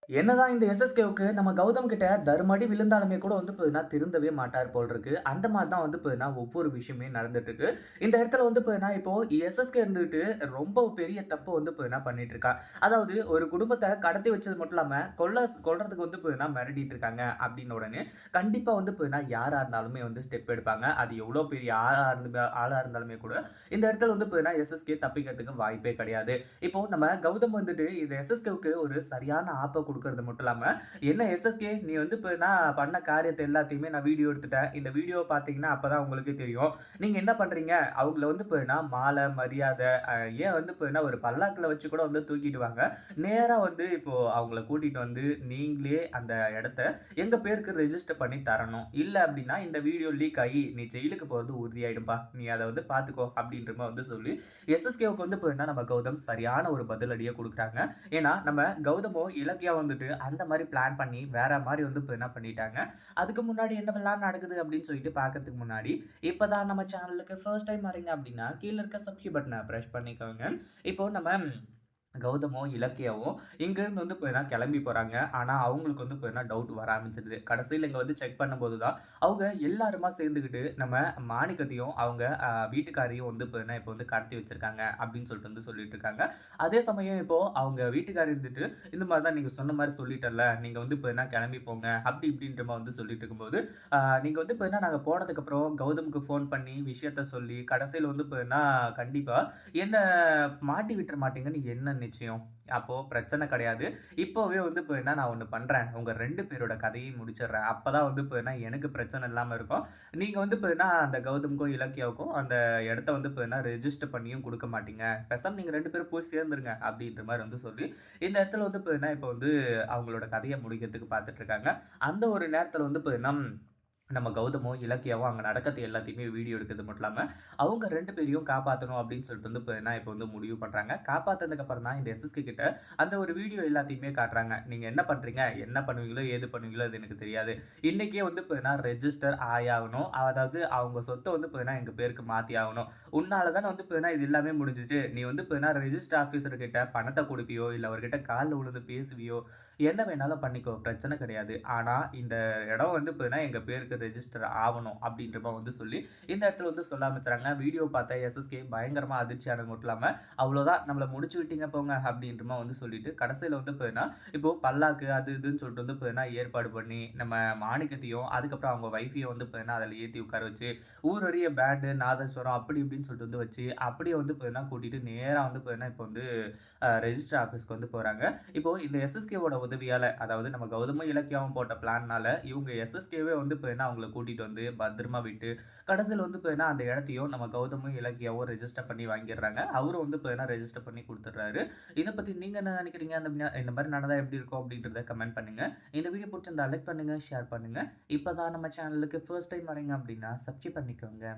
என்னதான் இந்த எஸ்எஸ்கேவுக்கு நம்ம கௌதம் கிட்ட தர்மடி விழுந்தாலுமே கூட திருந்தவே மாட்டார் போல் இருக்கு. அந்த மாரி தான் ஒவ்வொரு விஷயமே நடந்துட்டு இருக்கு. இந்த இடத்துல இப்போ எஸ்எஸ்கே இருந்துட்டு ரொம்ப பெரிய தப்பு பண்ணிட்டு இருக்கான். அதாவது ஒரு குடும்பத்த கடத்தி வச்சது மட்டும் இல்லாம கொல்றதுக்கு மிரட்டிட்டு இருக்காங்க அப்டின்ன உடனே கண்டிப்பா யாரா இருந்தாலுமே ஸ்டெப் எடுப்பாங்க. அது எவ்வளோ பெரிய ஆளா இருந்தாலுமே கூட இந்த இடத்துல எஸ்எஸ்கே தப்பிக்கிறதுக்கு வாய்ப்பே கிடையாது. இப்போ நம்ம கௌதம் இது எஸ்எஸ்கேவுக்கு ஒரு சரியான ஆப்ப குடுக்குறது மட்டும் இல்லாம, என்ன எஸ்எஸ்கே நீ இப்ப நான் பண்ண காரியத்த எல்லாத்தையுமே நான் வீடியோ எடுத்துட்டேன். இந்த வீடியோவ பார்த்தீங்கன்னா, அப்பதான் உங்களுக்கே தெரியும். நீங்க என்ன பண்றீங்க? அவங்கள மாலை, மரியாதை ஏன் ஒரு பல்லாக்குல வச்சு கூட தூக்கிட்டு வாங்க. நேரா இப்போ அவங்கள கூட்டிட்டு நீங்களே அந்த இடத்த எங்க பேருக்கு ரெஜிஸ்டர் பண்ணி தரணும். இல்ல அப்டின்னா, இந்த வீடியோ லீக் ஆயி நீ ஜெயிலுக்கு போறது உறுதியாயிடும்பா. நீ அத பார்த்துக்கோ அப்டின்ற மாரி சொல்லி எஸ்எஸ்கேவுக்கு நம்ம கௌதம் சரியான ஒரு பதிலடிய குடுக்குறாங்க. ஏன்னா, நம்ம கௌதமும், இலக்கியா அந்த மாரி பிளான் பண்ணி வேற மாரி இப்ப என்ன பண்ணிட்டாங்க. அதுக்கு முன்னாடி என்னவெல்லாம் நடக்குது அப்படின்னு சொல்லிட்டு பார்க்கறதுக்கு முன்னாடி, இப்பதான் நம்ம சேனலுக்கு ஃபர்ஸ்ட் டைம் வரீங்க அப்படின்னா, கீழ இருக்க சப்ஸ்கிரைப் பட்டன பிரஸ் பண்ணிக்கோங்க. இப்போ நம்ம கௌதமோ, இலக்கியாவோ இங்கேருந்து கிளம்பி போறாங்க. ஆனா, அவங்களுக்கு டவுட் வர ஆரம்பிச்சுருது. கடைசியில இங்க செக் பண்ணும்போது தான், அவங்க எல்லாருமா சேர்ந்துகிட்டு நம்ம மாணிக்கத்தையும், அவங்க வீட்டுக்காரையும் இப்போ கடத்தி வச்சிருக்காங்க அப்படின்னு சொல்லிட்டு சொல்லிட்டு இருக்காங்க. அதே சமயம் இப்போ அவங்க வீட்டுக்காரி இருந்துட்டு, இந்த மாரி தான் நீங்க சொன்ன மாரி சொல்லிட்டேன்ல, நீங்க இப்போ கிளம்பி போங்க அப்படி இப்படின்ற மாரி சொல்லிட்டு இருக்கும்போது, நீங்க இப்போ நாங்க போனதுக்கப்புறம் கௌதமுக்கு ஃபோன் பண்ணி விஷயத்த சொல்லி, கடைசியில இப்போ கண்டிப்பா என்ன மாட்டி விட்டுற மாட்டீங்கன்னு என்ன நிச்சயம்? அப்போ பிரச்சனை கிடையாது. இப்பவே நான் ஒண்ணு பண்றேன். உங்க 2 பேரோட கதையையும் முடிச்சிடுறேன். அப்பதான் எனக்கு பிரச்சனை இல்லாம இருக்கும். நீங்க அந்த கௌதம்க்கும், இலக்கியாவுக்கும் அந்த இடத்த ரெஜிஸ்டர் பண்ணியும் குடுக்க மாட்டீங்க. பேசாம நீங்க 2 பேரும் போய் சேர்ந்துருங்க அப்படின்ற மாரி சொல்லி, இந்த இடத்துல இப்போ அவங்களோட கதைய முடிக்கிறதுக்கு பார்த்துட்டு இருக்காங்க. அந்த ஒரு நேரத்துல நம்ம கௌதமும், இலக்கியாவும் அங்க நடக்கறது எல்லாத்தையுமே வீடியோ எடுக்கிறது மட்டும் இல்லாம, அவங்க 2 பேரையும் காப்பாத்தணும் அப்படின்னு சொல்லிட்டு இப்போ முடிவு பண்றாங்க. காப்பாத்துனதுக்கு அப்புறம் தான் இந்த எஸ்எஸ்கே கிட்ட அந்த ஒரு வீடியோ எல்லாத்தையுமே காட்டுறாங்க. நீங்க என்ன பண்றீங்க? என்ன பண்ணுவீங்களோ, ஏது பண்ணுவீங்களோ அது எனக்கு தெரியாது. இன்னைக்கே ரெஜிஸ்டர் ஆயாகணும். அதாவது அவங்க சொத்த எங்க பேருக்கு மாத்தி ஆகணும். உன்னால தானே இது எல்லாமே முடிஞ்சுச்சு. நீ ரெஜிஸ்டர் ஆபீசர் கிட்ட பணத்த குடுப்பியோ, இல்ல அவர்கிட்ட கால்ல விழுந்து பேசுவியோ, என்ன வேணாலும் பண்ணிக்கோ. பிரச்சனை கிடையாது. ஆனா இந்த இடம் எங்க பேருக்கு ரெஜிஸ்டர் ஆவணும் அப்படின்ற மாரி சொல்லி, இந்த இடத்துல சொல்ல ஆரம்பிச்சுறாங்க. வீடியோ பார்த்த எஸ்எஸ்கே பயங்கரமா அதிர்ச்சி ஆனது மட்டும் இல்லாம, அவ்வளோதான் நம்மள முடிச்சு விட்டீங்க போங்க அப்படின்ற மாரி சொல்லிட்டு, கடைசியில இப்போ பல்லாக்கு அது இதுன்னு சொல்லிட்டு ஏற்பாடு பண்ணி, நம்ம மாணிக்கத்தையும், அதுக்கப்புறம் அவங்க வைஃப்பையும் அதில ஏத்தி உட்கார வச்சு, ஊரறிய பேண்டு, நாதஸ்வரம் அப்படி இப்படின்னு சொல்லிட்டு வச்சு, அப்படியே கூட்டிட்டு நேரா இப்போ ரெஜிஸ்டர் ஆஃபீஸ்க்கு போறாங்க. இப்போ இந்த எஸ்எஸ்கேவோட உதவியால, அதாவது நம்ம கௌதமும், இலக்கியாவும் போட்ட பிளான்னால, இவங்க எஸ்எஸ்கேவே அவங்கள கூட்டிட்டு பத்திரமா விட்டு, கடைசியில அந்த இடத்தையும் நம்ம கௌதமும், இலக்கியாவும் ரெஜிஸ்டர் பண்ணி வாங்கிடுறாங்க. அவரும் ரெஜிஸ்டர் பண்ணி குடுத்துடுறாரு. இத பத்தி நீங்க என்ன நினைக்கிறீங்க? இந்த மாரி நடந்தா எப்படி இருக்கும்? அப்படின்றத கமெண்ட் பண்ணுங்க. இந்த வீடியோ புடிச்சிருந்தா லைக் பண்ணுங்க, ஷேர் பண்ணுங்க. இப்பதான் நம்ம சேனலுக்கு ஃபர்ஸ்ட் டைம் வரீங்க அப்படின்னா சப்ஸ்கிரைப் பண்ணிக்கோங்க.